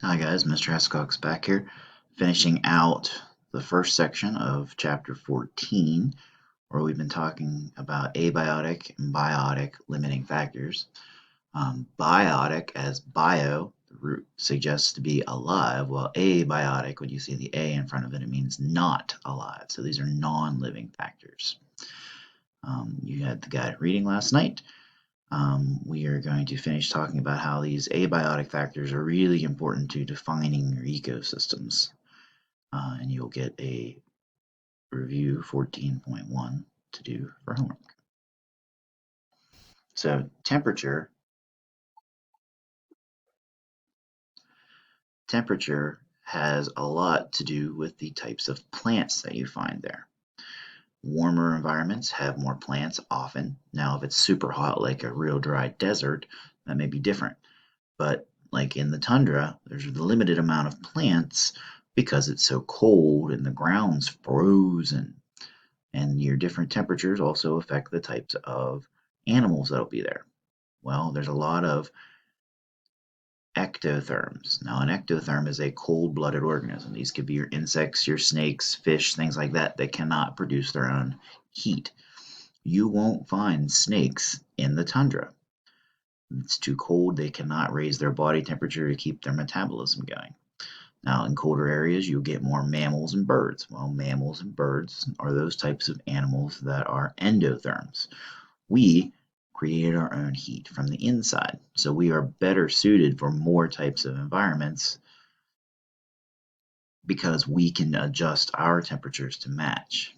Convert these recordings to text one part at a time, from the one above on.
Hi guys, Mr. Hascox back here, finishing out the first section of chapter 14, where we've been talking about abiotic and biotic limiting factors. Biotic, as bio, the root suggests to be alive, while abiotic, when you see the A in front of it, it means not alive. So these are non-living factors. You had the guide reading last night. We are going to finish talking about how these abiotic factors are really important to defining your ecosystems. And you'll get a review 14.1 to do for homework. So temperature has a lot to do with the types of plants that you find there. Warmer environments have more plants often. Now, if it's super hot, like a real dry desert, that may be different. But like in the tundra, there's a limited amount of plants because it's so cold and the ground's frozen. And your different temperatures also affect the types of animals that'll be there. Well, there's a lot of ectotherms. Now, an ectotherm is a cold-blooded organism. These could be your insects, your snakes, fish, things like that that cannot produce their own heat. You won't find snakes in the tundra. It's too cold. They cannot raise their body temperature to keep their metabolism going. Now, in colder areas, you'll get more mammals and birds. Well, mammals and birds are those types of animals that are endotherms. We create our own heat from the inside, so we are better suited for more types of environments because we can adjust our temperatures to match.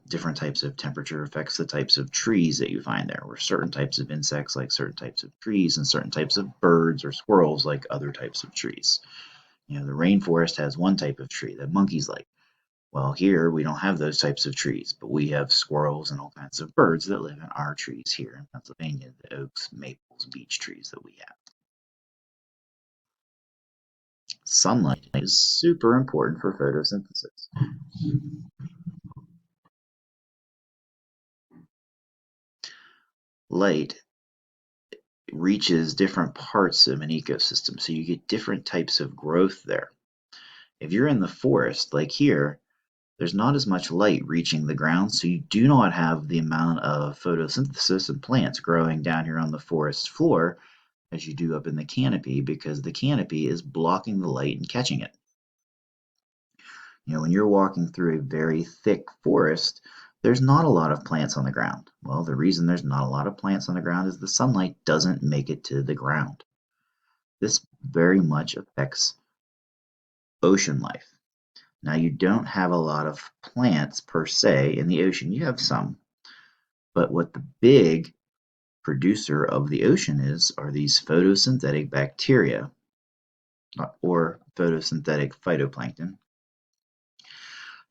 Different types of temperature affects the types of trees that you find there, where certain types of insects like certain types of trees and certain types of birds or squirrels like other types of trees. The rainforest has one type of tree that monkeys like. Well, here we don't have those types of trees, but we have squirrels and all kinds of birds that live in our trees here in Pennsylvania, the oaks, maples, beech trees that we have. Sunlight is super important for photosynthesis. Light reaches different parts of an ecosystem, so you get different types of growth there. If you're in the forest, like here, there's not as much light reaching the ground, so you do not have the amount of photosynthesis and plants growing down here on the forest floor as you do up in the canopy, because the canopy is blocking the light and catching it. When you're walking through a very thick forest, there's not a lot of plants on the ground. Well, the reason there's not a lot of plants on the ground is the sunlight doesn't make it to the ground. This very much affects ocean life. Now, you don't have a lot of plants per se in the ocean. You have some, but what the big producer of the ocean are these photosynthetic bacteria or photosynthetic phytoplankton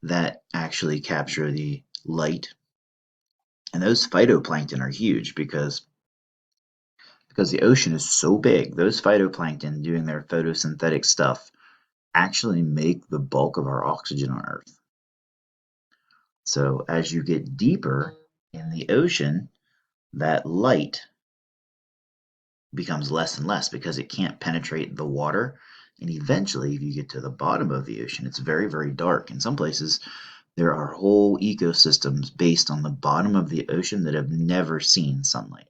that actually capture the light. And those phytoplankton are huge because the ocean is so big. Those phytoplankton doing their photosynthetic stuff actually make the bulk of our oxygen on Earth. So as you get deeper in the ocean, that light becomes less and less because it can't penetrate the water. And eventually, if you get to the bottom of the ocean, it's very, very dark. In some places, there are whole ecosystems based on the bottom of the ocean that have never seen sunlight.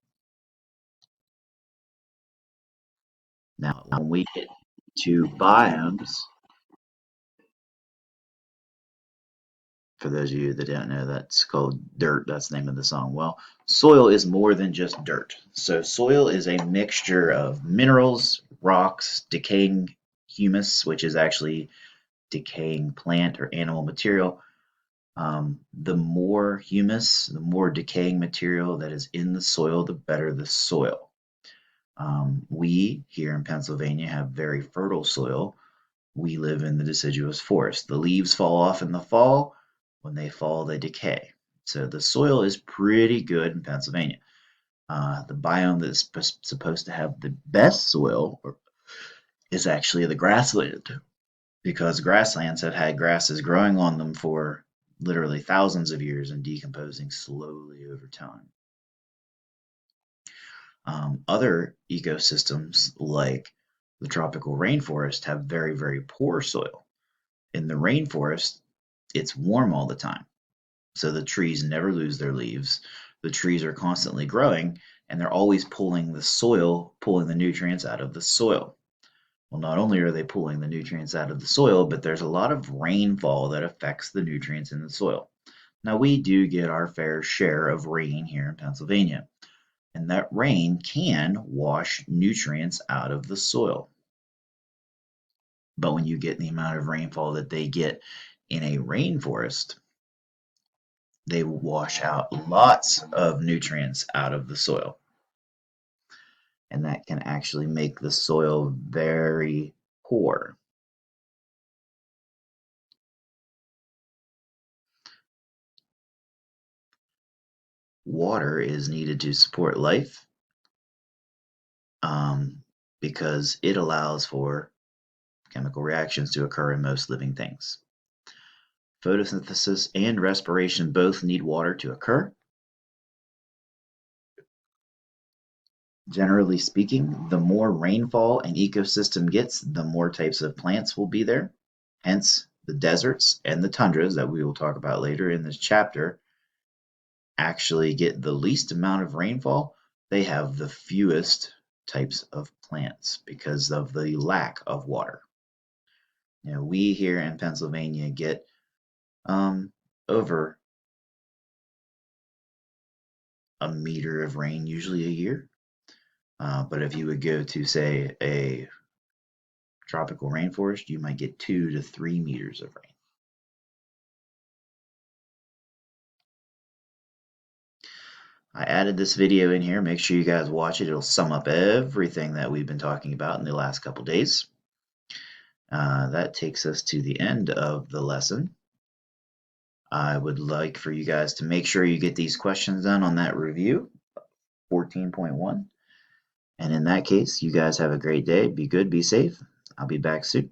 Now, when we get to biomes, for those of you that don't know, that's called dirt. That's the name of the song. Well, soil is more than just dirt. So soil is a mixture of minerals, rocks, decaying humus, which is actually decaying plant or animal material. The more humus, the more decaying material that is in the soil, the better the soil. We here in Pennsylvania have very fertile soil. We live in the deciduous forest. The leaves fall off in the fall. When they fall, they decay. So the soil is pretty good in Pennsylvania. The biome that's supposed to have the best soil is actually the grassland, because grasslands have had grasses growing on them for literally thousands of years and decomposing slowly over time. Other ecosystems like The tropical rainforests have very, very poor soil. In the rainforest, it's warm all the time. So the trees never lose their leaves. The trees are constantly growing and they're always pulling the soil, pulling the nutrients out of the soil. Well, not only are they pulling the nutrients out of the soil, but there's a lot of rainfall that affects the nutrients in the soil. Now, we do get our fair share of rain here in Pennsylvania, and that rain can wash nutrients out of the soil. But when you get the amount of rainfall that they get in a rainforest, they wash out lots of nutrients out of the soil. And that can actually make the soil very poor. Water is needed to support life because it allows for chemical reactions to occur in most living things. Photosynthesis and respiration both need water to occur. Generally speaking, the more rainfall an ecosystem gets, the more types of plants will be there. Hence, the deserts and the tundras that we will talk about later in this chapter actually get the least amount of rainfall. They have the fewest types of plants because of the lack of water. We here in Pennsylvania get over a meter of rain usually a year. But if you would go to, say, a tropical rainforest, you might get 2 to 3 meters of rain. I added this video in here. Make sure you guys watch it. It'll sum up everything that we've been talking about in the last couple days. That takes us to the end of the lesson. I would like for you guys to make sure you get these questions done on that review, 14.1. And in that case, you guys have a great day. Be good, be safe. I'll be back soon.